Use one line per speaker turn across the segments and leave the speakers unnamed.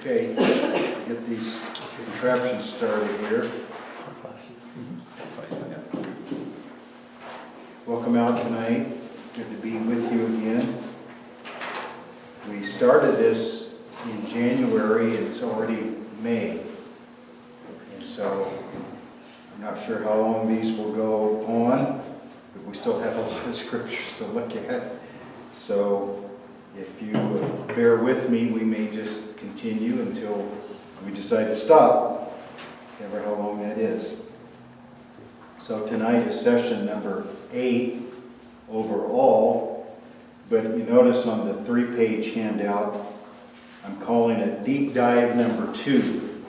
Okay, get these contraptions started here. Welcome out tonight. Good to be with you again. We started this in January and it's already May. And so I'm not sure how long these will go on, but we still have a lot of scriptures to look at. So if you bear with me, we may just continue until we decide to stop, never how long that is. So tonight is session number 8 overall, but you notice on the 3-page handout, I'm calling it Deep Dive number 2.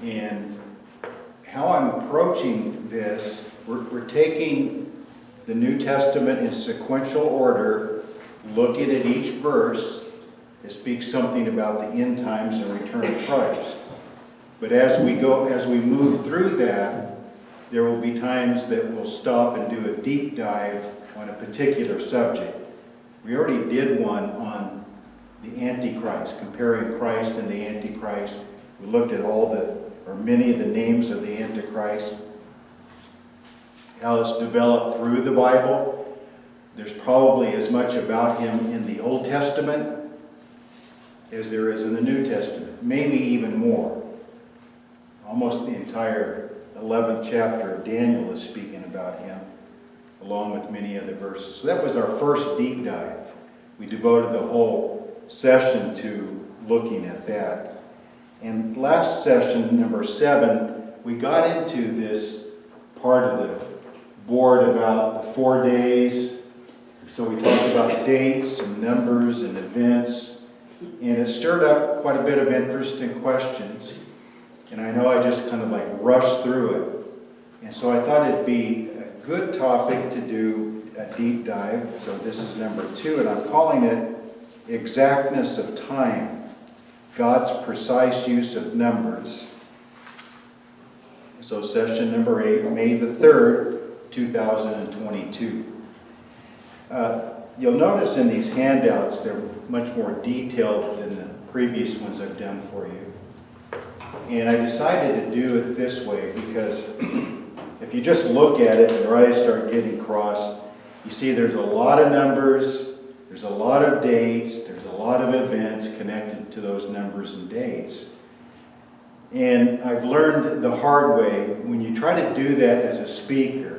And how I'm approaching this, we're taking the New Testament in sequential order, looking at each verse that speaks something about the end times and return of Christ. But as we move through that, there will be times that we'll stop and do a deep dive on a particular subject. We already did one on the Antichrist, comparing Christ and the Antichrist. We looked at many of the names of the Antichrist, how it's developed through the Bible. There's probably as much about him in the Old Testament as there is in the New Testament, maybe even more. Almost the entire 11th chapter of Daniel is speaking about him, along with many other verses. So that was our first deep dive. We devoted the whole session to looking at that. And last session, number 7, we got into this part of the board about the 4 days. So we talked about dates and numbers and events, and it stirred up quite a bit of interest and questions. And I know I just kind of like rushed through it. And so I thought it'd be a good topic to do a deep dive. So this is number 2, and I'm calling it Exactness of Time, God's Precise Use of Numbers. So session number 8, May the 3rd, 2022. You'll notice in these handouts they're much more detailed than the previous ones I've done for you. And I decided to do it this way because if you just look at it and your eyes start getting crossed, you see there's a lot of numbers, there's a lot of dates, there's a lot of events connected to those numbers and dates. And I've learned the hard way, when you try to do that as a speaker,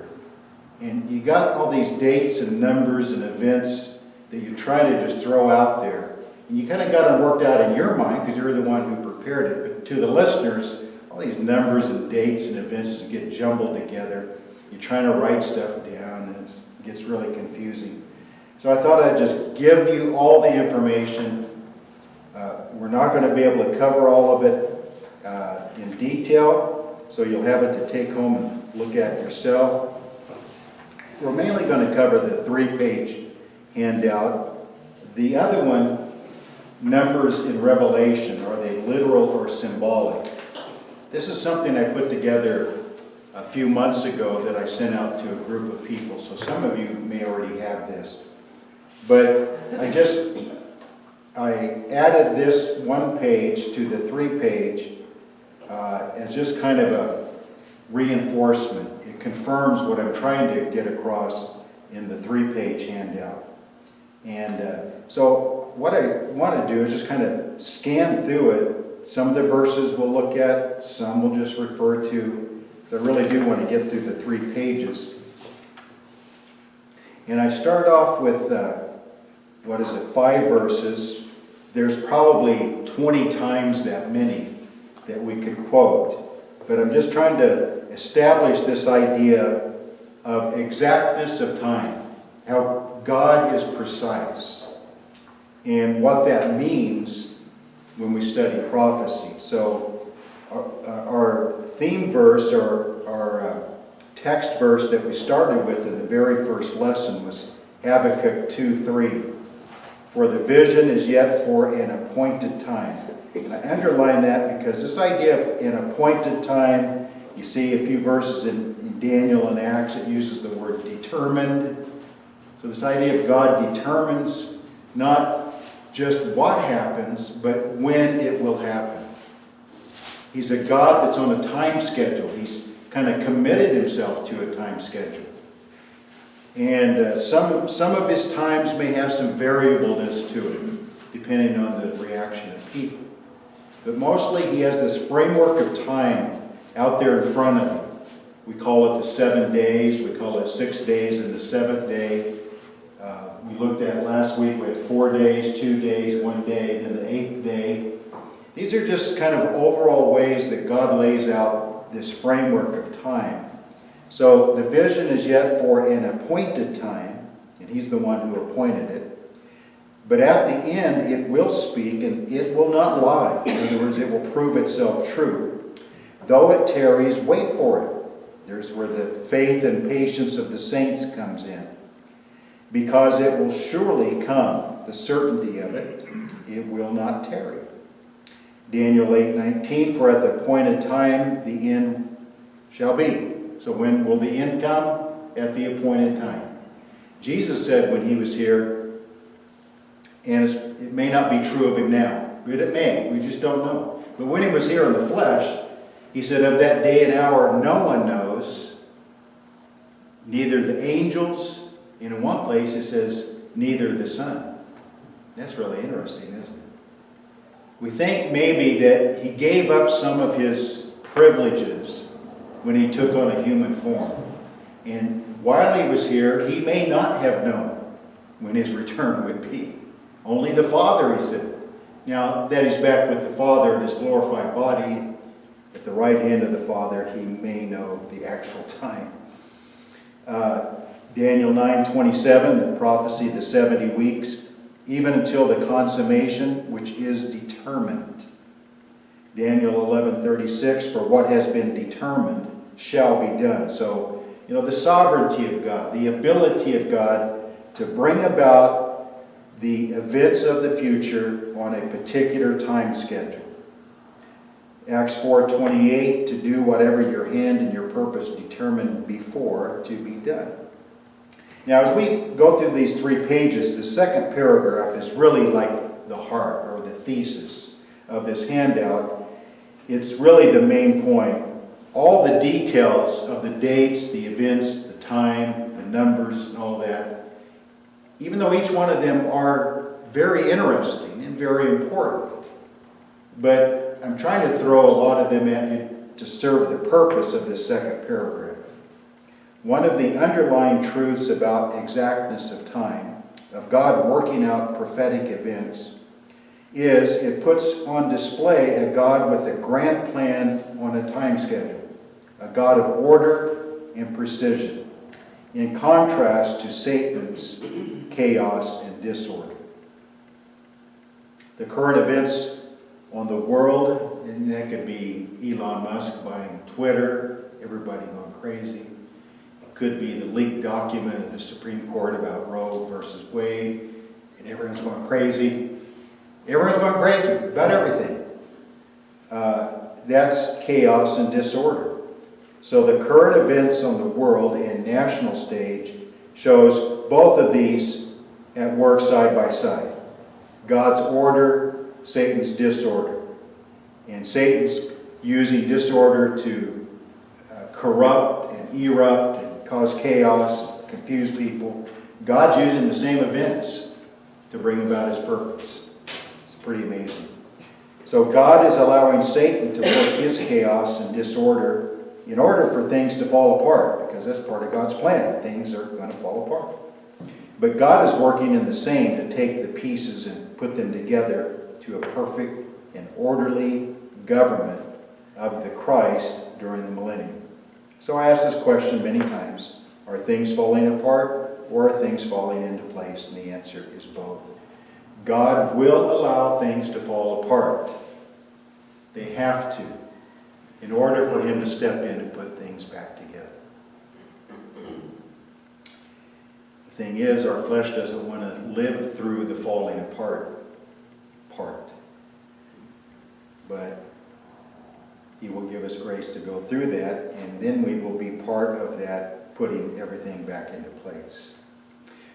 and you got all these dates and numbers and events that you try to just throw out there, and you kind of got them worked out in your mind because you're the one who prepared it. But to the listeners, all these numbers and dates and events just get jumbled together. You're trying to write stuff down, and it gets really confusing. So I thought I'd just give you all the information. We're not going to be able to cover all of it in detail, so you'll have it to take home and look at yourself. We're mainly going to cover the 3-page handout. The other one, numbers in Revelation, are they literal or symbolic? This is something I put together a few months ago that I sent out to a group of people, so some of you may already have this. But I added this 1 page to the 3-page as just kind of a reinforcement. It confirms what I'm trying to get across in the 3-page handout. And so what I want to do is just kind of scan through it. Some of the verses we'll look at, some we'll just refer to, because I really do want to get through the 3 pages. And I start off with, 5 verses. There's probably 20 times that many that we could quote. But I'm just trying to establish this idea of exactness of time, how God is precise, and what that means when we study prophecy. So our theme verse, or our text verse that we started with in the very first lesson was Habakkuk 2:3. For the vision is yet for an appointed time. And I underline that because this idea of an appointed time, you see a few verses in Daniel and Acts, it uses the word determined. So this idea of God determines not just what happens, but when it will happen. He's a God that's on a time schedule. He's kind of committed himself to a time schedule. And some of his times may have some variableness to it, depending on the reaction of people. But mostly he has this framework of time out there in front of him. We call it the 7 days. We call it 6 days and the seventh day. We looked at last week, we had 4 days, 2 days, 1 day, then the 8th day. These are just kind of overall ways that God lays out this framework of time. So the vision is yet for an appointed time, and he's the one who appointed it. But at the end, it will speak, and it will not lie. In other words, it will prove itself true. Though it tarries, wait for it. There's where the faith and patience of the saints comes in. Because it will surely come, the certainty of it, it will not tarry. Daniel 8:19, for at the appointed time the end shall be. So when will the end come? At the appointed time. Jesus said when he was here, and it may not be true of him now, but it may, we just don't know. But when he was here in the flesh, he said, of that day and hour no one knows, neither the angels, and in one place it says, neither the Son. That's really interesting, isn't it? We think maybe that he gave up some of his privileges when he took on a human form. And while he was here, he may not have known when his return would be. Only the Father, he said. Now that he's back with the Father in his glorified body, at the right hand of the Father, he may know the actual time. Daniel 9:27, the prophecy of the 70 weeks, even until the consummation, which is determined. Daniel 11:36, for what has been determined shall be done. So, the sovereignty of God, the ability of God to bring about the events of the future on a particular time schedule. Acts 4:28, to do whatever your hand and your purpose determined before to be done. Now, as we go through these 3 pages, the second paragraph is really like the heart or the thesis of this handout. It's really the main point. All the details of the dates, the events, the time, the numbers, and all that, even though each one of them are very interesting and very important, but I'm trying to throw a lot of them at you to serve the purpose of this second paragraph. One of the underlying truths about exactness of time, of God working out prophetic events, is it puts on display a God with a grand plan on a time schedule, a God of order and precision, in contrast to Satan's chaos and disorder. The current events on the world, and that could be Elon Musk buying Twitter, everybody going crazy. It could be the leaked document of the Supreme Court about Roe versus Wade, and everyone's going crazy. Everyone's going crazy about everything. That's chaos and disorder. So the current events on the world and national stage shows both of these at work side by side. God's order, Satan's disorder. And Satan's using disorder to corrupt and erupt and cause chaos, confuse people. God's using the same events to bring about his purpose. It's pretty amazing. So God is allowing Satan to work his chaos and disorder in order for things to fall apart, because that's part of God's plan. Things are going to fall apart. But God is working in the same to take the pieces and put them together to a perfect and orderly government of the Christ during the millennium. So I asked this question many times. Are things falling apart or are things falling into place? And the answer is both. God will allow things to fall apart. They have to, in order for him to step in and put things back together. The thing is, our flesh doesn't want to live through the falling apart part. But he will give us grace to go through that, and then we will be part of that, putting everything back into place.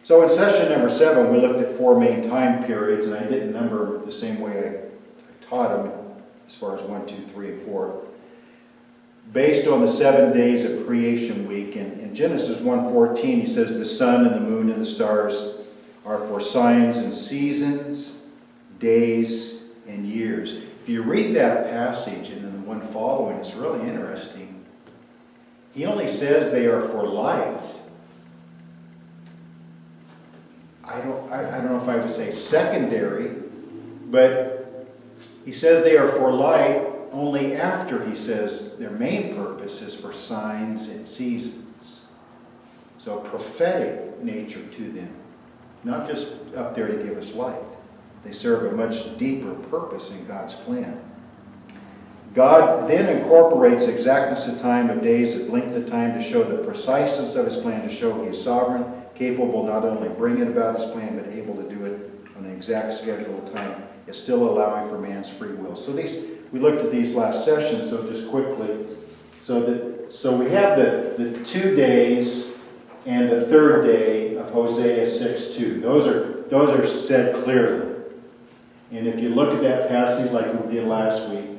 So in session number 7, we looked at 4 main time periods, and I didn't number the same way I taught them as far as 1, 2, 3, and 4. Based on the 7 days of creation week, in Genesis 1:14, he says, the sun and the moon and the stars are for signs and seasons, days and years. If you read that passage and then the one following, it's really interesting. He only says they are for light. I don't know if I would say secondary, but he says they are for light only after he says their main purpose is for signs and seasons. So prophetic nature to them, not just up there to give us light. They serve a much deeper purpose in God's plan. God then incorporates exactness of time, of days, of length of time to show the preciseness of his plan, to show he is sovereign, capable not only bringing about his plan, but able to do it on an exact schedule of time, is still allowing for man's free will. So we looked at these last sessions, so just quickly. So we have the 2 days and the 3rd day of Hosea 6:2. Those are said clearly. And if you look at that passage like we did last week,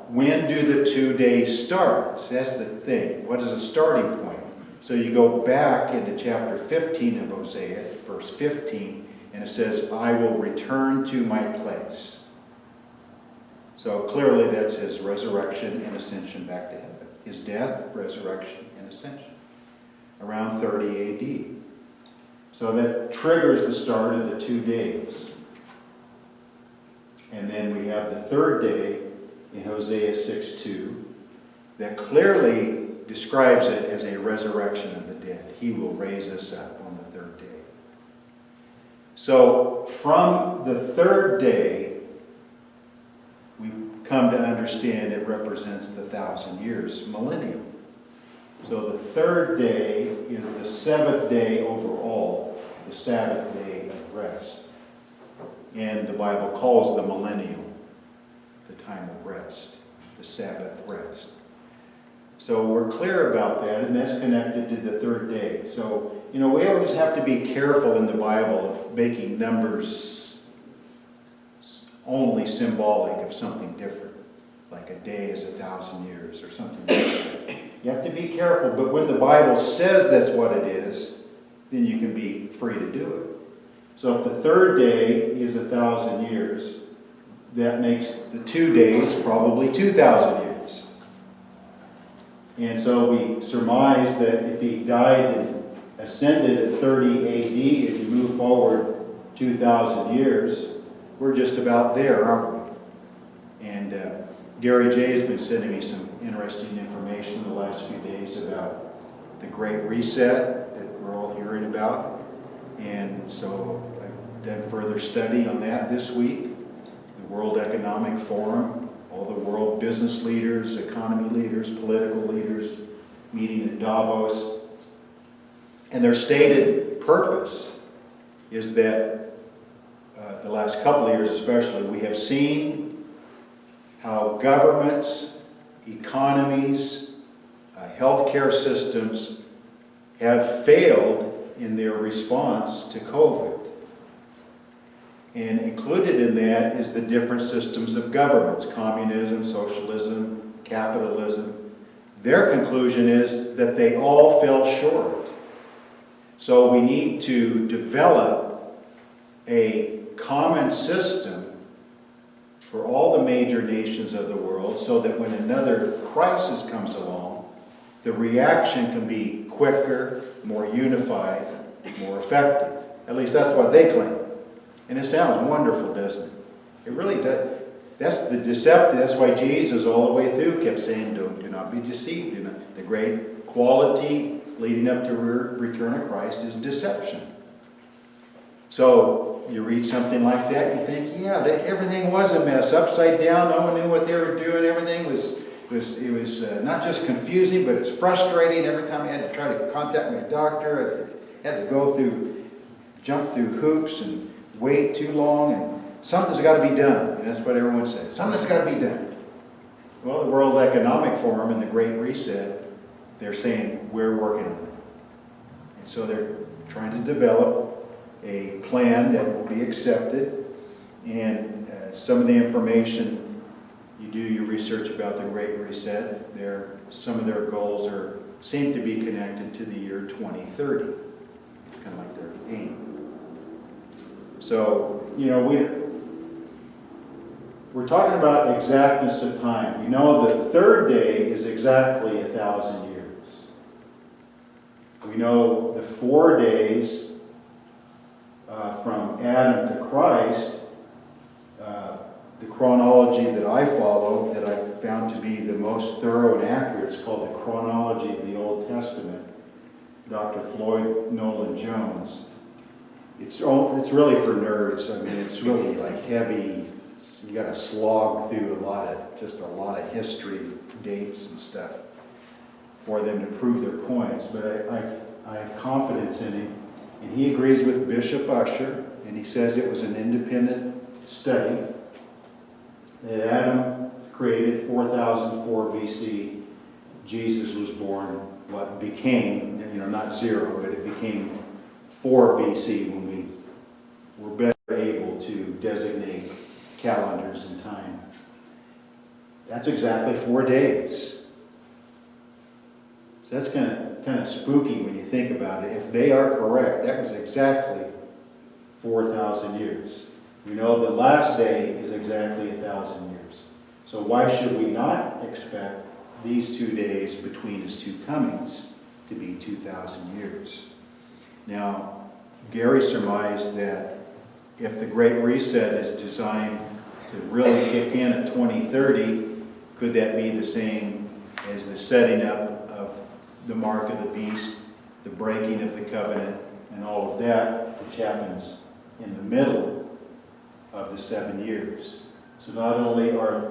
when do the 2 days start? So that's the thing. What is the starting point? So you go back into chapter 15 of Hosea, verse 15, and it says, I will return to my place. So clearly that's his resurrection and ascension back to heaven. His death, resurrection, and ascension. Around 30 AD. So that triggers the start of the 2 days. And then we have the 3rd day in Hosea 6:2 that clearly describes it as a resurrection of the dead. He will raise us up on the 3rd day. So from the 3rd day, we come to understand it represents the 1,000 years, millennium. So the 3rd day is the 7th day overall, the Sabbath day of rest. And the Bible calls the millennium the time of rest, the Sabbath rest. So we're clear about that, and that's connected to the 3rd day. So, we always have to be careful in the Bible of making numbers only symbolic of something different, like a day is 1,000 years or something like that. You have to be careful, but when the Bible says that's what it is, then you can be free to do it. So if the 3rd day is 1,000 years, that makes the 2 days probably 2,000 years. And so we surmise that if he died and ascended at 30 AD, if you move forward 2,000 years, we're just about there, aren't we? And Gary J has been sending me some interesting information the last few days about the Great Reset that we're all hearing about. And so I've done further study on that this week. The World Economic Forum, all the world business leaders, economy leaders, political leaders meeting in Davos. And their stated purpose is that the last couple of years especially, we have seen how governments, economies, healthcare systems have failed in their response to COVID. And included in that is the different systems of governments, communism, socialism, capitalism. Their conclusion is that they all fell short. So we need to develop a common system for all the major nations of the world so that when another crisis comes along, the reaction can be quicker, more unified, more effective. At least that's what they claim. And it sounds wonderful, doesn't it? It really does. That's the deceptive. That's why Jesus all the way through kept saying, do not be deceived. The great quality leading up to the return of Christ is deception. So you read something like that, you think, yeah, everything was a mess, upside down. No one knew what they were doing. Everything was not just confusing, but it's frustrating. Every time I had to try to contact my doctor, I had to jump through hoops and wait too long, and something's got to be done. And that's what everyone says. Something's got to be done. Well, the World Economic Forum and the Great Reset, they're saying, we're working on it. And so trying to develop a plan that will be accepted. And some of the information, you do your research about the Great Reset. Some of their goals seem to be connected to the year 2030. It's kind of like their aim. So, we're talking about exactness of time. We know the third day is exactly 1,000 years. We know the 4 days from Adam to Christ, the chronology that I follow, that I found to be the most thorough and accurate, is called the chronology of the Old Testament. Dr. Floyd Nolan Jones. It's really for nerds. I mean, it's really like heavy. You got to slog through a lot of history, dates and stuff for them to prove their points. But I have confidence in him, and he agrees with Bishop Usher, and he says it was an independent study that Adam created 4004 BC. Jesus was born, what became, not 0, but it became 4 BC when we were better able to designate calendars and time. That's exactly 4 days. So that's kind of spooky when you think about it. If they are correct, that was exactly 4,000 years. We know the last day is exactly 1,000 years. So why should we not expect these 2 days between his two comings to be 2,000 years? Now, Gary surmised that if the Great Reset is designed to really kick in at 2030, could that be the same as the setting up of the mark of the beast, the breaking of the covenant, and all of that, which happens in the middle of the 7 years? So not only are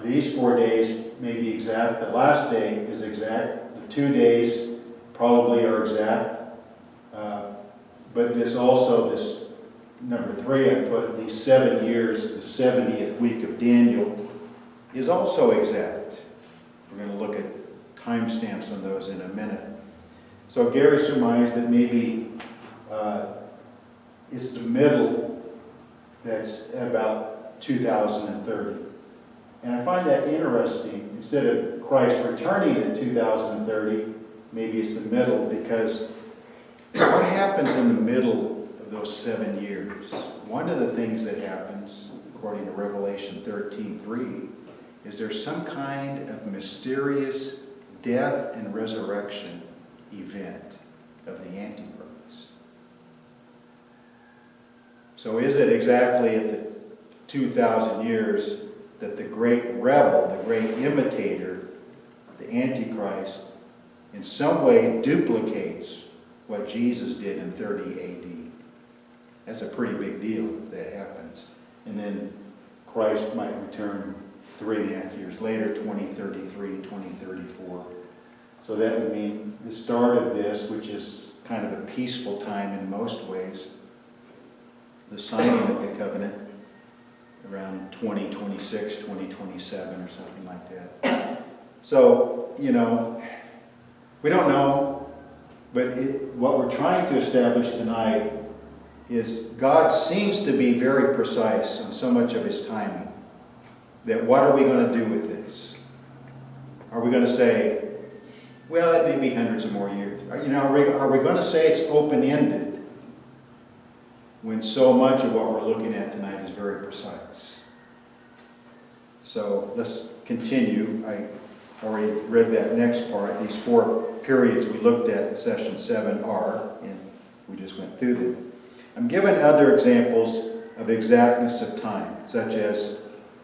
these 4 days maybe exact, the last day is exact, the 2 days probably are exact, but this number 3 I put, these 7 years, the 70th week of Daniel, is also exact. We're going to look at timestamps on those in a minute. So Gary surmised that maybe it's the middle that's about 2030. And I find that interesting. Instead of Christ returning in 2030, maybe it's the middle, because what happens in the middle of those 7 years? One of the things that happens, according to Revelation 13:3, is there's some kind of mysterious death and resurrection event of the Antichrist. So is it exactly at the 2,000 years that the great rebel, the great imitator, the Antichrist, in some way duplicates what Jesus did in 30 AD? That's a pretty big deal if that happens. And then Christ might return 3.5 years later, 2033, 2034. So that would mean the start of this, which is kind of a peaceful time in most ways, the signing of the covenant around 2026, 2027 or something like that. So, we don't know, but what we're trying to establish tonight is God seems to be very precise on so much of his timing, that what are we going to do with this? Are we going to say, well, it may be hundreds of more years? Are we going to say it's open-ended when so much of what we're looking at tonight is very precise? So let's continue. I already read that next part. These 4 periods we looked at in session 7 are, and we just went through them. I'm given other examples of exactness of time, such as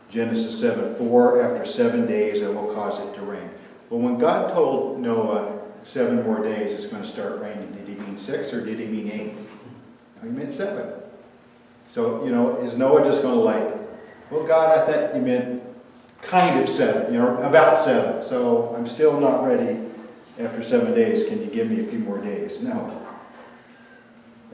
Genesis 7:4, after 7 days I will cause it to rain. Well, when God told Noah 7 more days it's going to start raining, did he mean 6 or did he mean 8? He meant 7. So, is Noah just going to well, God, I thought you meant kind of 7, about 7. So I'm still not ready after 7 days. Can you give me a few more days? No.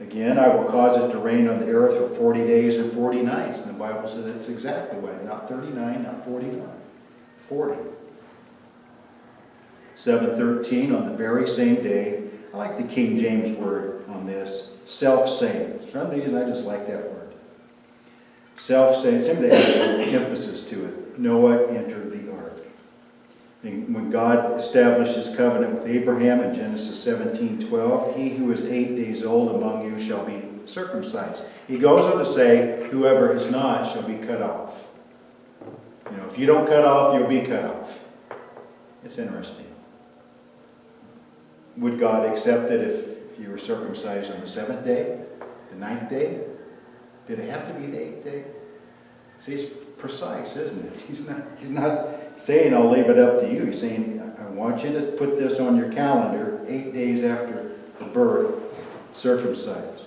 Again, I will cause it to rain on the earth for 40 days and 40 nights. And the Bible says that's exactly what, not 39, not 41, 40. 7:13, on the very same day, I like the King James word on this, self-same. For some reason, I just like that word. Self-same, somebody had emphasis to it. Noah entered the ark. And when God established his covenant with Abraham in Genesis 17:12, he who is 8 days old among you shall be circumcised. He goes on to say, whoever is not shall be cut off. If you don't cut off, you'll be cut off. It's interesting. Would God accept it if you were circumcised on the 7th day, the 9th day? Did it have to be the 8th day? See, it's precise, isn't it? He's not saying, I'll leave it up to you. He's saying, I want you to put this on your calendar, 8 days after the birth, circumcised.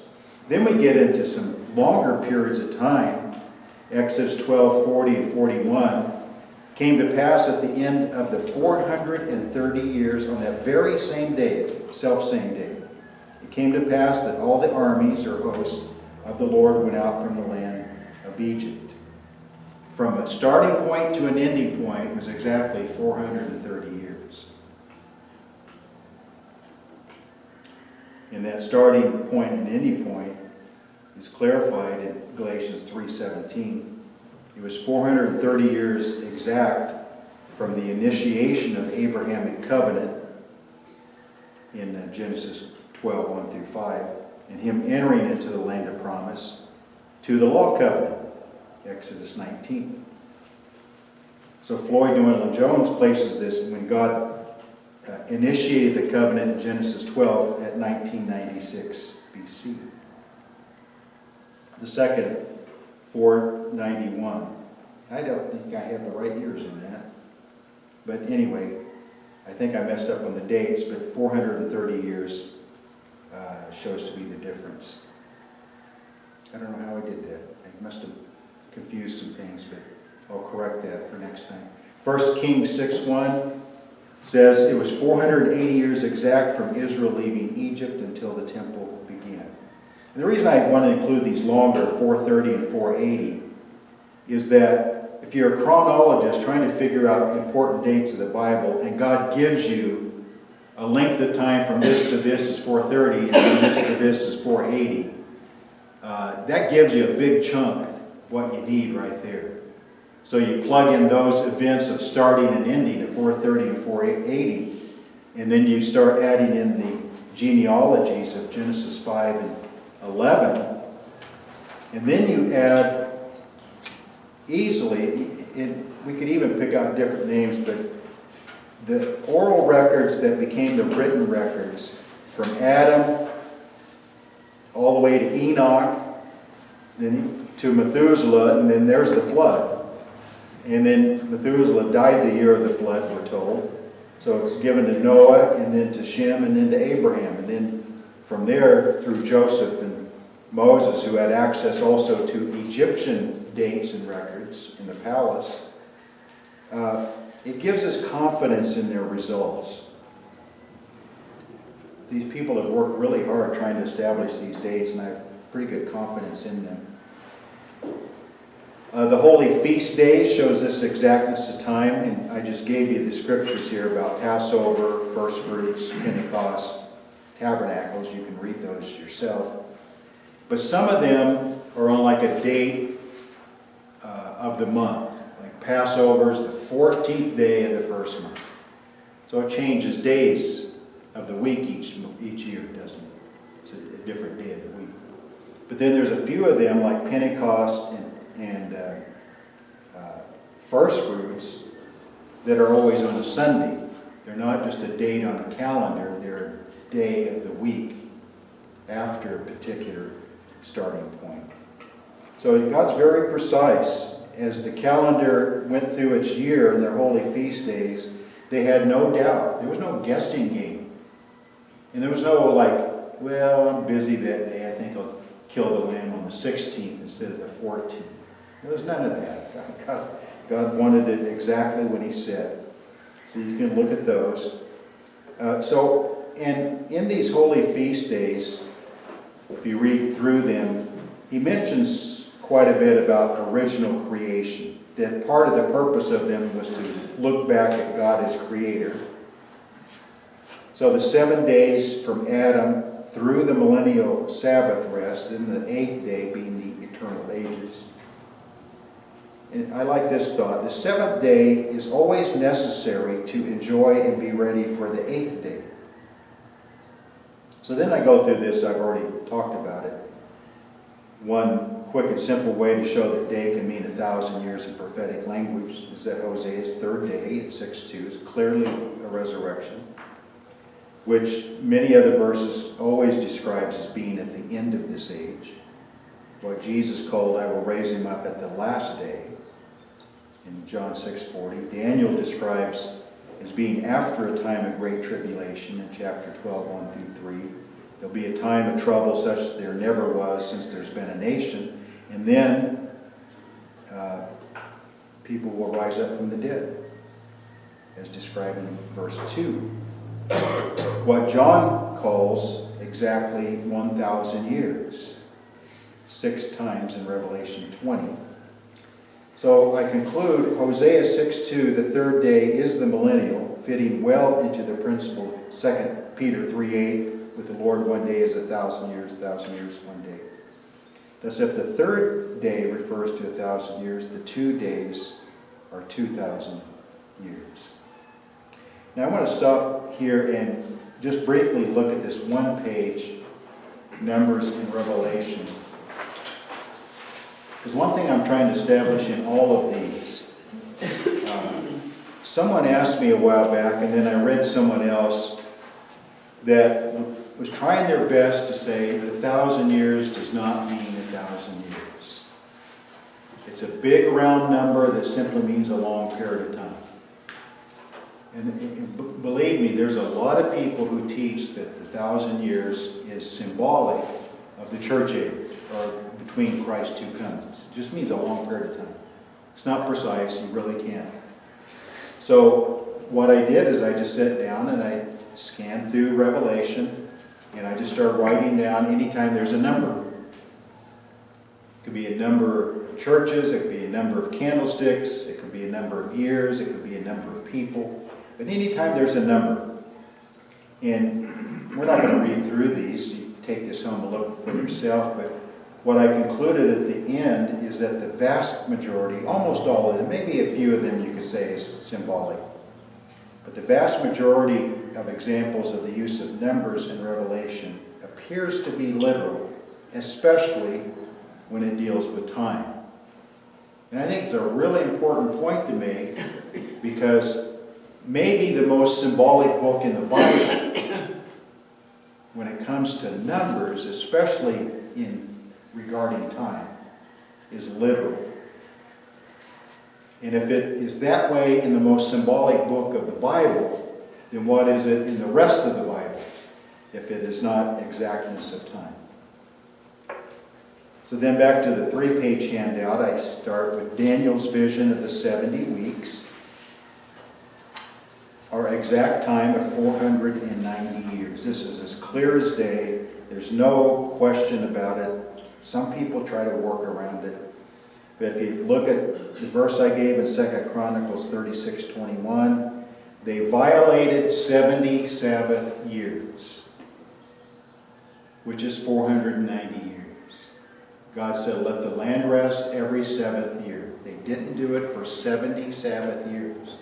Then we get into some longer periods of time. Exodus 12, 40 and 41 came to pass at the end of the 430 years on that very same day, self-same day. It came to pass that all the armies or hosts of the Lord went out from the land of Egypt. From a starting point to an ending point was exactly 430 years. And that starting point and ending point is clarified in Galatians 3:17. It was 430 years exact from the initiation of the Abrahamic covenant in Genesis 12, 1 through 5, and him entering into the land of promise, to the law covenant, Exodus 19. So Floyd Newell Jones places this when God initiated the covenant in Genesis 12 at 1996 BC. The second, 491. I don't think I have the right years in that. But anyway, I think I messed up on the dates, but 430 years shows to be the difference. I don't know how I did that. I must have confused some things, but I'll correct that for next time. 1 Kings 6:1 says, it was 480 years exact from Israel leaving Egypt until the temple began. And the reason I want to include these longer, 430 and 480, is that if you're a chronologist trying to figure out important dates of the Bible, and God gives you a length of time from this to this is 430, and from this to this is 480, that gives you a big chunk of what you need right there. So you plug in those events of starting and ending at 430 and 480, and then you start adding in the genealogies of Genesis 5 and 11, and then you add easily, we could even pick out different names, but the oral records that became the written records from Adam all the way to Enoch, then to Methuselah, and then there's the flood. And then Methuselah died the year of the flood, we're told. So it's given to Noah, and then to Shem, and then to Abraham. And then from there, through Joseph and Moses, who had access also to Egyptian dates and records in the palace, it gives us confidence in their results. These people have worked really hard trying to establish these dates, and I have pretty good confidence in them. The holy feast days shows this exactness of time, and I just gave you the scriptures here about Passover, first fruits, Pentecost, tabernacles. You can read those yourself. But some of them are on like a date of the month. Like Passover is the 14th day of the first month. So it changes days of the week each year, doesn't it? It's a different day of the week. But then there's a few of them like Pentecost and first fruits that are always on a Sunday. They're not just a date on a calendar, they're a day of the week after a particular starting point. So God's very precise. As the calendar went through its year and their holy feast days, they had no doubt. There was no guessing game. And there was no like, well, I'm busy that day, I think I'll kill the lamb on the 16th instead of the 14th. There was none of that. God wanted it exactly when he said. So you can look at those. And in these holy feast days, if you read through them, he mentions quite a bit about original creation. That part of the purpose of them was to look back at God as creator. So the 7 days from Adam through the millennial Sabbath rest, and the 8th day being the eternal ages. And I like this thought. The 7th day is always necessary to enjoy and be ready for the 8th day. So then I go through this. I've already talked about it. One quick and simple way to show that day can mean 1,000 years in prophetic language is that Hosea's 3rd day in 6:2 is clearly a resurrection, which many other verses always describes as being at the end of this age. What Jesus called, I will raise him up at the last day, in John 6:40. Daniel describes as being after a time of great tribulation in chapter 12, 1 through 3. There'll be a time of trouble such as there never was since there's been a nation. And then people will rise up from the dead, as described in verse 2. What John calls exactly 1,000 years, 6 times in Revelation 20. So I conclude Hosea 6:2, the 3rd day is the millennial, fitting well into the principle 2 Peter 3:8, with the Lord one day is 1,000 years, 1,000 years 1 day. Thus if the 3rd day refers to 1,000 years, the 2 days are 2,000 years. Now I want to stop here and just briefly look at this one page, Numbers and Revelation. Because one thing I'm trying to establish in all of these, someone asked me a while back, and then I read someone else that was trying their best to say that 1,000 years does not mean 1,000 years. It's a big round number that simply means a long period of time. And believe me, there's a lot of people who teach that 1,000 years is symbolic of the church age, or between Christ's 2 comings. It just means a long period of time. It's not precise, you really can't. So what I did is I just sat down and I scanned through Revelation, and I just started writing down anytime there's a number. It could be a number of churches, it could be a number of candlesticks, it could be a number of years, it could be a number of people. But anytime there's a number, and we're not going to read through these, you take this home and look for yourself, but what I concluded at the end is that the vast majority, almost all of them, maybe a few of them you could say is symbolic, but the vast majority of examples of the use of numbers in Revelation appears to be literal, especially when it deals with time. And I think it's a really important point to make, because maybe the most symbolic book in the Bible, when it comes to numbers, especially in regarding time, is literal. And if it is that way in the most symbolic book of the Bible, then what is it in the rest of the Bible, if it is not exactness of time? So then back to the 3-page handout, I start with Daniel's vision of the 70 weeks. Our exact time of 490 years. This is as clear as day. There's no question about it. Some people try to work around it. But if you look at the verse I gave in 2 Chronicles 36:21, they violated 70 Sabbath years, which is 490 years. God said, let the land rest every 7th year. They didn't do it for 70 Sabbath years.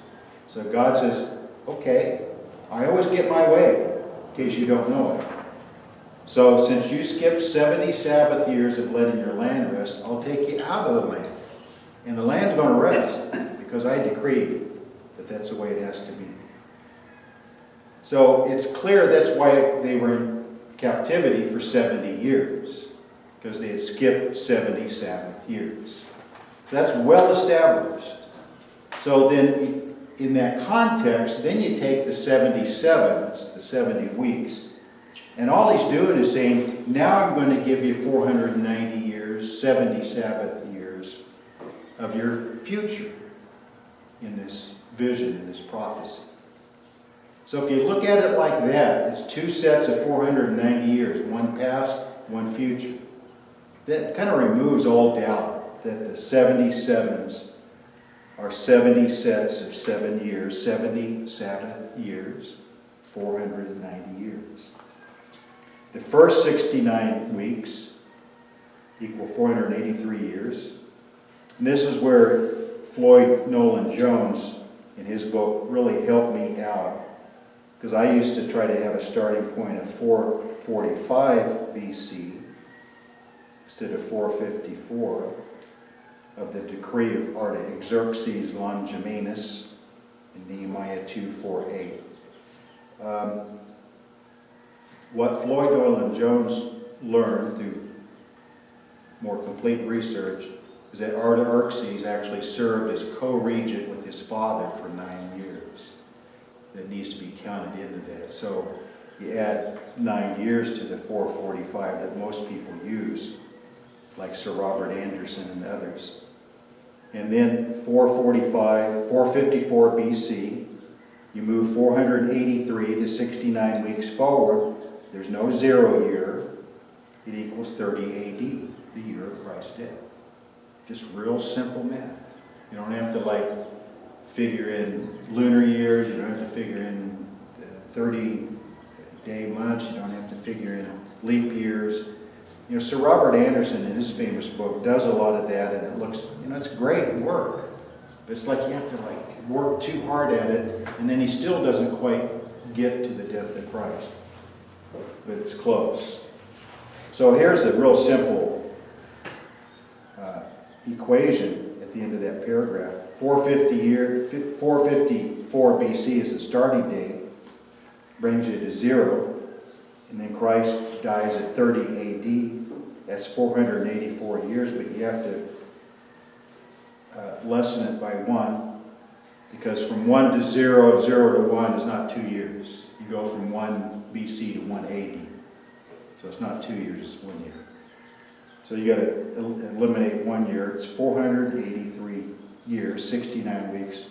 So God says, okay, I always get my way, in case you don't know it. So since you skipped 70 Sabbath years of letting your land rest, I'll take you out of the land. And the land's going to rest, because I decree that that's the way it has to be. So it's clear that's why they were in captivity for 70 years, because they had skipped 70 Sabbath years. So that's well established. So then in that context, then you take the 77s, the 70 weeks, and all he's doing is saying, now I'm going to give you 490 years, 70 Sabbath years of your future in this vision, in this prophecy. So if you look at it like that, it's 2 sets of 490 years, one past, one future. That kind of removes all doubt that the 77s are 70 sets of 7 years, 70 Sabbath years, 490 years. The first 69 weeks equal 483 years. And this is where Floyd Nolan Jones, in his book, really helped me out. Because I used to try to have a starting point of 445 BC instead of 454 of the decree of Artaxerxes Longimanus in Nehemiah 2:4-8. What Floyd Nolan Jones learned through more complete research is that Artaxerxes actually served as co-regent with his father for 9 years. That needs to be counted into that. So you add 9 years to the 445 that most people use, like Sir Robert Anderson and others. And then 454 BC, you move 483 to 69 weeks forward. There's no 0 year. It equals 30 AD, the year of Christ's death. Just real simple math. You don't have to figure in lunar years. You don't have to figure in 30-day months. You don't have to figure in leap years. Sir Robert Anderson in his famous book does a lot of that, and it looks, it's great work. But it's like you have to work too hard at it, and then he still doesn't quite get to the death of Christ. But it's close. So here's a real simple equation at the end of that paragraph. 454 BC is the starting date, brings you to 0, and then Christ dies at 30 AD. That's 484 years, but you have to lessen it by 1, because from 1 to 0, 0 to 1 is not 2 years. You go from 1 BC to 1 AD. So it's not 2 years, it's 1 year. So you got to eliminate 1 year. It's 483 years, 69 weeks.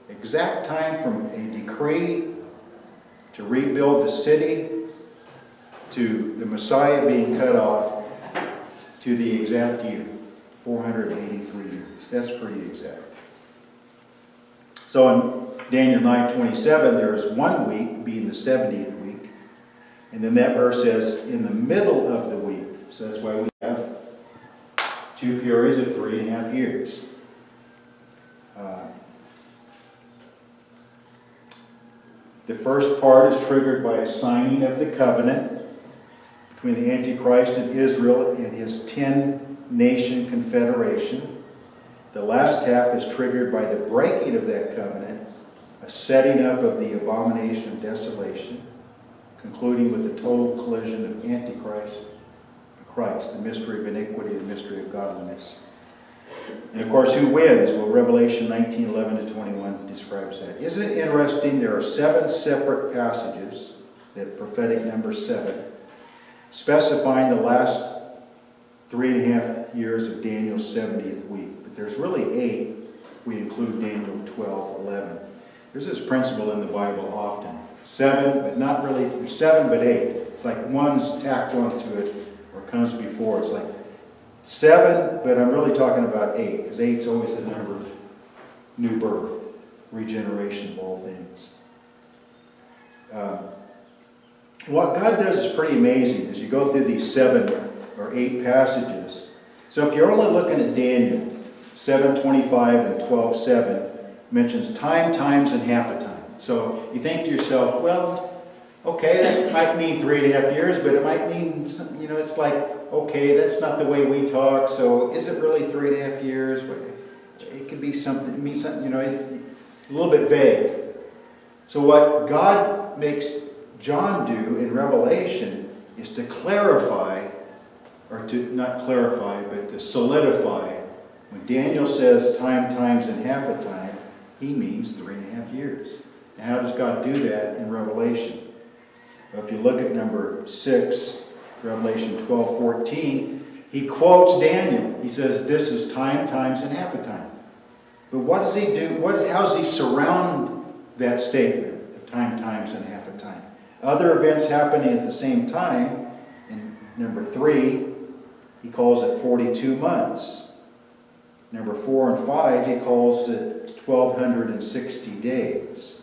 Exact time from a decree to rebuild the city to the Messiah being cut off to the exact year, 483 years. That's pretty exact. So in Daniel 9:27, there is 1 week being the 70th week. And then that verse says, in the middle of the week. So that's why we have 2 periods of 3.5 years. The first part is triggered by a signing of the covenant between the Antichrist and Israel in his 10-nation confederation. The last half is triggered by the breaking of that covenant, a setting up of the abomination of desolation, concluding with the total collision of Antichrist and Christ, the mystery of iniquity, the mystery of godliness. And of course, who wins? Well, Revelation 19:11-21 describes that. Isn't it interesting? There are 7 separate passages, that prophetic number 7, specifying the last 3.5 years of Daniel's 70th week. But there's really 8 if we include Daniel 12:11. There's this principle in the Bible often. 7, but not really, 7 but 8. It's like one's tacked onto it or comes before. It's like 7, but I'm really talking about 8, because 8 is always the number of new birth, regeneration of all things. What God does is pretty amazing as you go through these 7 or 8 passages. So if you're only looking at Daniel, 7:25 and 12:7 mentions time, times, and half a time. So you think to yourself, well, okay, that might mean 3.5 years, but it might mean, it's like, okay, that's not the way we talk, so is it really 3.5 years? It could be something, it means something, it's a little bit vague. So what God makes John do in Revelation is to clarify, or to not clarify, but to solidify. When Daniel says time, times, and half a time, he means 3.5 years. And how does God do that in Revelation? Well, if you look at number 6, Revelation 12:14, he quotes Daniel. He says, this is time, times, and half a time. But what does he do? How does he surround that statement of time, times, and half a time? Other events happening at the same time, in number 3, he calls it 42 months. Number 4 and 5, he calls it 1,260 days.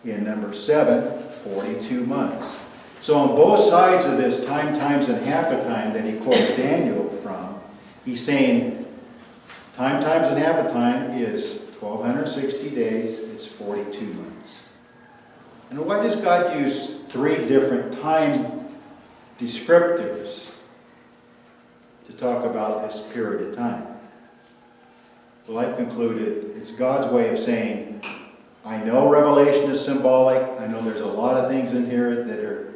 in number 7, 42 months. So on both sides of this time, times, and half a time that he quotes Daniel from, he's saying time, times, and half a time is 1,260 days, it's 42 months. And why does God use 3 different time descriptives to talk about this period of time? Well, I've concluded it's God's way of saying, I know Revelation is symbolic. I know there's a lot of things in here that are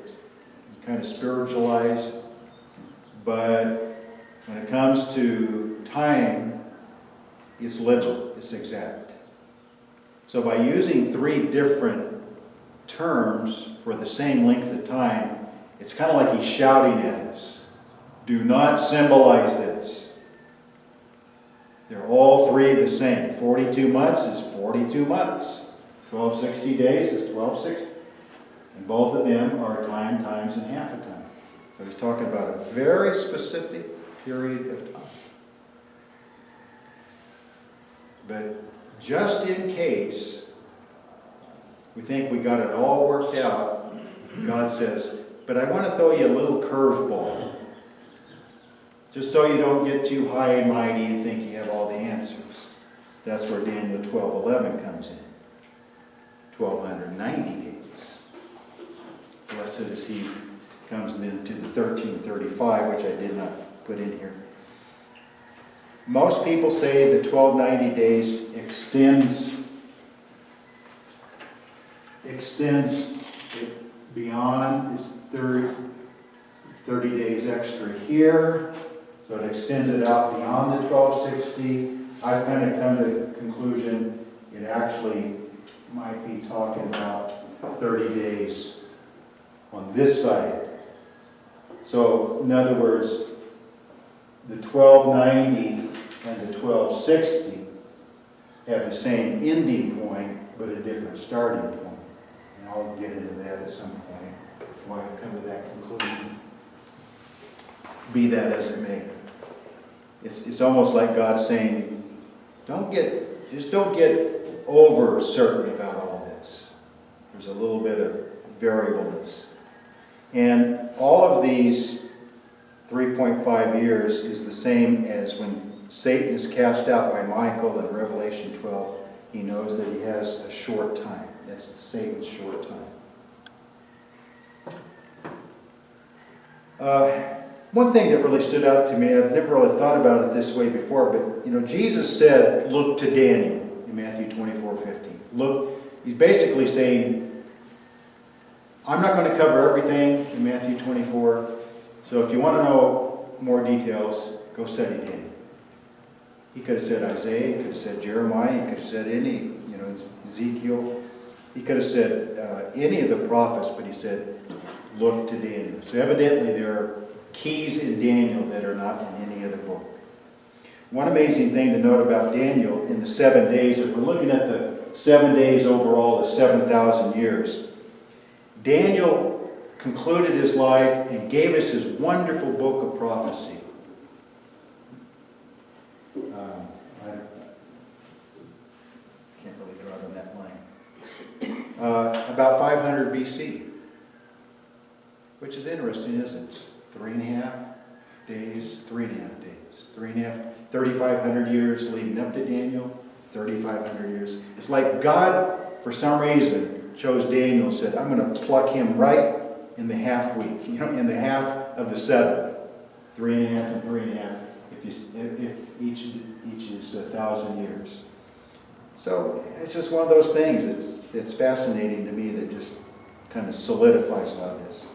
kind of spiritualized. But when it comes to time, it's literal. It's exact. So by using 3 different terms for the same length of time, it's kind of like he's shouting at us. Do not symbolize this. They're all 3 the same. 42 months is 42 months. 1260 days is 1260. And both of them are time, times, and half a time. So he's talking about a very specific period of time. But just in case we think we got it all worked out, God says, but I want to throw you a little curveball. Just so you don't get too high and mighty and think you have all the answers. That's where Daniel 12:11 comes in. 1,290 days. Blessed is he comes into the 1335, which I did not put in here. Most people say the 1290 days extends beyond this 30 days extra here. So it extends it out beyond the 1260. I've kind of come to the conclusion it actually might be talking about 30 days on this side. So in other words, the 1290 and the 1260 have the same ending point, but a different starting point. And I'll get into that at some point, why I've come to that conclusion. Be that as it may. It's almost like God saying, don't get over certain about all this. There's a little bit of variableness. And all of these 3.5 years is the same as when Satan is cast out by Michael in Revelation 12. He knows that he has a short time. That's Satan's short time. One thing that really stood out to me, I've never really thought about it this way before, but Jesus said, look to Daniel in Matthew 24:15. Look, he's basically saying, I'm not going to cover everything in Matthew 24, so if you want to know more details, go study Daniel. He could have said Isaiah, he could have said Jeremiah, he could have said any, Ezekiel. He could have said any of the prophets, but he said, look to Daniel. So evidently there are keys in Daniel that are not in any other book. One amazing thing to note about Daniel in the 7 days, if we're looking at the 7 days overall, the 7,000 years, Daniel concluded his life and gave us his wonderful book of prophecy. I can't really draw it on that line. About 500 BC, which is interesting, isn't it? 3.5 days, 3.5 days, 3,500 years leading up to Daniel, 3,500 years. It's like God, for some reason, chose Daniel and said, I'm going to pluck him right in the half week, in the half of the 7. 3.5 and 3.5, if each is 1,000 years. So it's just one of those things that's fascinating to me that just kind of solidifies a lot of this.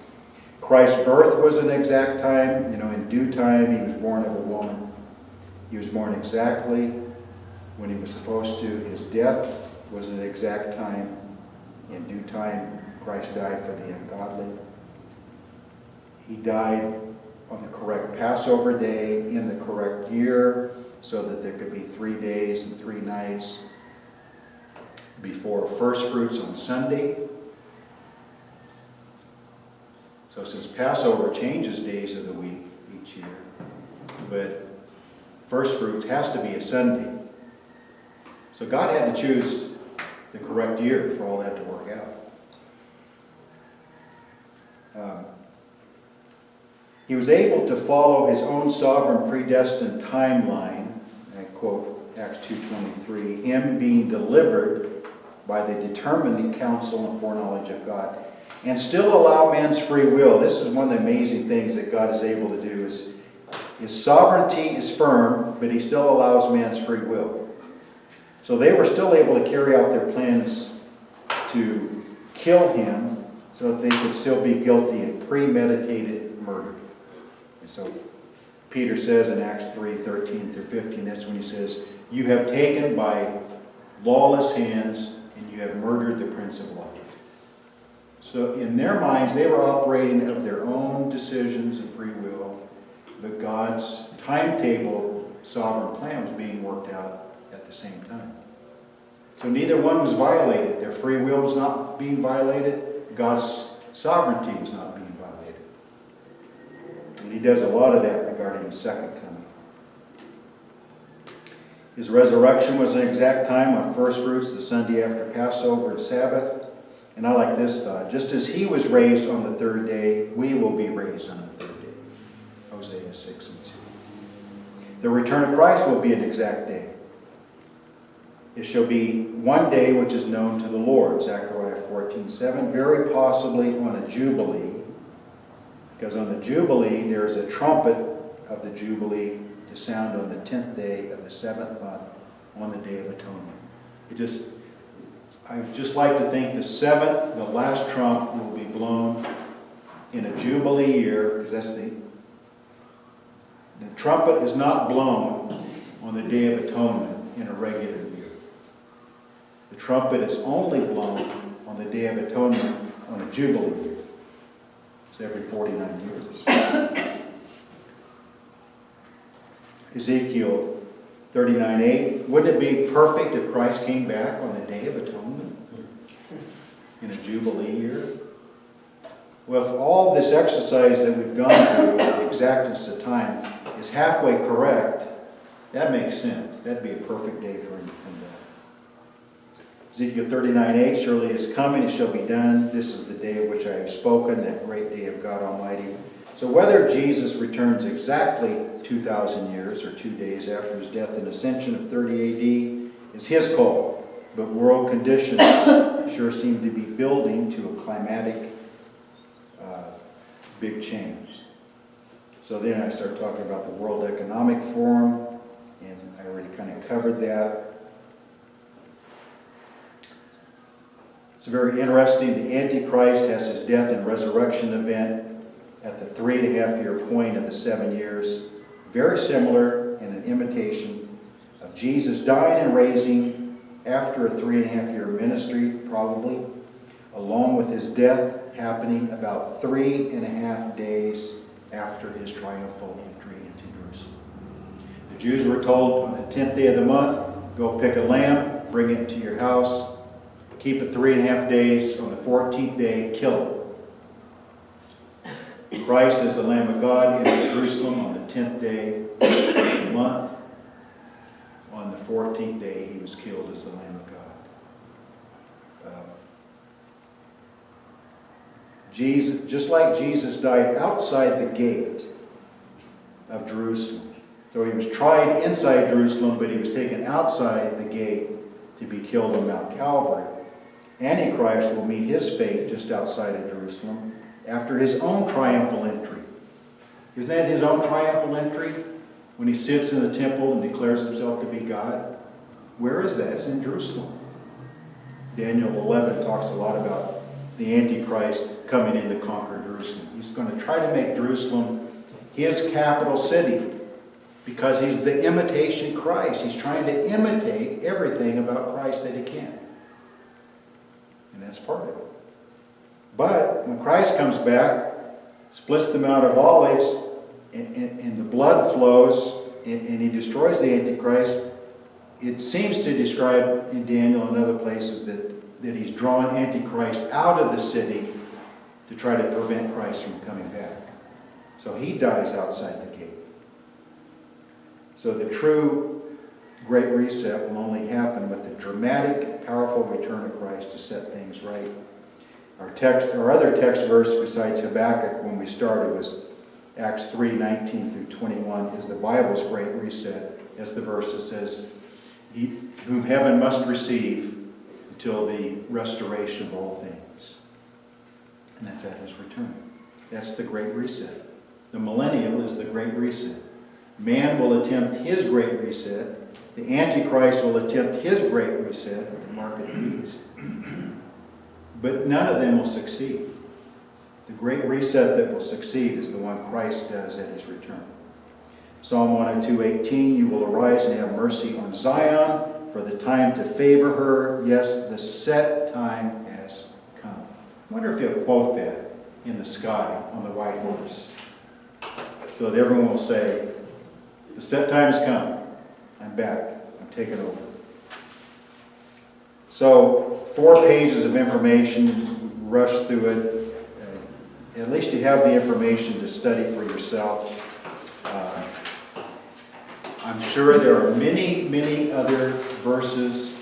Christ's birth was an exact time. In due time, he was born of a woman. He was born exactly when he was supposed to. His death was an exact time. In due time, Christ died for the ungodly. He died on the correct Passover day, in the correct year, so that there could be 3 days and 3 nights before first fruits on Sunday. So since Passover changes days of the week each year, but first fruits has to be a Sunday. So God had to choose the correct year for all that to work out. He was able to follow his own sovereign predestined timeline, I quote Acts 2:23, him being delivered by the determined counsel and foreknowledge of God, and still allow man's free will. This is one of the amazing things that God is able to do. Is his sovereignty is firm, but he still allows man's free will. So they were still able to carry out their plans to kill him so that they could still be guilty of premeditated murder. And so Peter says in Acts 3:13 through 15, that's when he says, "You have taken by lawless hands, and you have murdered the Prince of Life." So in their minds, they were operating of their own decisions and free will, but God's timetable, sovereign plan was being worked out at the same time. So neither one was violated. Their free will was not being violated. God's sovereignty was not being violated. And he does a lot of that regarding his second coming. His resurrection was an exact time on first fruits, the Sunday after Passover and Sabbath. And I like this thought. Just as he was raised on the third day, we will be raised on the third day. Hosea 6:2. The return of Christ will be an exact day. It shall be one day which is known to the Lord, Zechariah 14:7, very possibly on a Jubilee, because on the Jubilee there is a trumpet of the Jubilee to sound on the 10th day of the 7th month on the Day of Atonement. I just like to think the 7th, the last trump, will be blown in a Jubilee year, because that's the trumpet is not blown on the Day of Atonement in a regular year. The trumpet is only blown on the Day of Atonement on a Jubilee year. It's every 49 years. Ezekiel 39:8. Wouldn't it be perfect if Christ came back on the Day of Atonement in a Jubilee year? Well, if all this exercise that we've gone through, the exactness of time, is halfway correct, that makes sense. That'd be a perfect day for him to come back. Ezekiel 39:8, surely is coming, it shall be done. This is the day of which I have spoken, that great day of God Almighty. So whether Jesus returns exactly 2,000 years or 2 days after his death and ascension of 30 AD is his call. But world conditions sure seem to be building to a climatic big change. So then I start talking about the World Economic Forum, and I already kind of covered that. It's very interesting. The Antichrist has his death and resurrection event at the 3.5-year point of the 7 years. Very similar and an imitation of Jesus dying and raising after a 3.5-year ministry, probably, along with his death happening about 3.5 days after his triumphal entry into Jerusalem. The Jews were told on the 10th day of the month, go pick a lamb, bring it to your house, keep it 3.5 days, on the 14th day, kill it. Christ is the Lamb of God in Jerusalem on the 10th day of the month. On the 14th day, he was killed as the Lamb of God. Jesus, just like Jesus died outside the gate of Jerusalem. So he was tried inside Jerusalem, but he was taken outside the gate to be killed on Mount Calvary. Antichrist will meet his fate just outside of Jerusalem after his own triumphal entry. Isn't that his own triumphal entry? When he sits in the temple and declares himself to be God? Where is that? It's in Jerusalem. Daniel 11 talks a lot about the Antichrist coming in to conquer Jerusalem. He's going to try to make Jerusalem his capital city because he's the imitation Christ. He's trying to imitate everything about Christ that he can. And that's part of it. But when Christ comes back, splits the Mount of Olives, and the blood flows, and he destroys the Antichrist, it seems to describe in Daniel and other places that he's drawn Antichrist out of the city to try to prevent Christ from coming back. So he dies outside the gate. So the true Great Reset will only happen with the dramatic, powerful return of Christ to set things right. Our other text verse besides Habakkuk when we started was Acts 3:19 through 21 is the Bible's great reset, as the verse that says, whom heaven must receive until the restoration of all things. And that's at his return. That's the great reset. The millennial is the great reset. Man will attempt his great reset. The Antichrist will attempt his great reset at the mark of the beast. But none of them will succeed. The great reset that will succeed is the one Christ does at his return. Psalm 102:18, you will arise and have mercy on Zion, for the time to favor her, yes, the set time has come. I wonder if he'll quote that in the sky on the white horse, so that everyone will say, the set time has come. I'm back. I'm taking over. So 4 pages of information, rush through it. At least you have the information to study for yourself. I'm sure there are many, many other verses,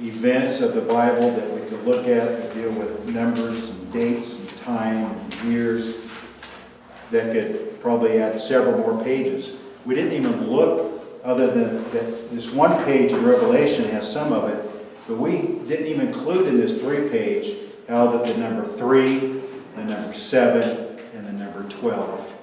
events of the Bible that we could look at that deal with numbers and dates and time and years that could probably add several more pages. We didn't even look, other than that this one page in Revelation has some of it, but we didn't even include in this 3-page how that the number 3, the number 7, and the number 12.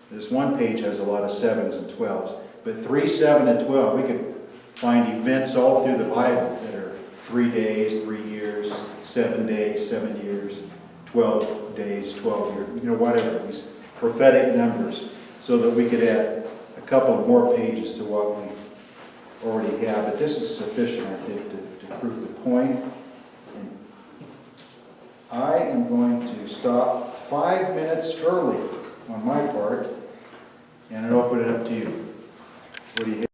This one page has a lot of 7s and 12s. But 3, 7, and 12, we could find events all through the Bible that are 3 days, 3 years, 7 days, 7 years, 12 days, 12 years, whatever, these prophetic numbers, so that we could add a couple more pages to what we already have. But this is sufficient, I think, to prove the point. And I am going to stop 5 minutes early on my part and open it up to you. What do you have?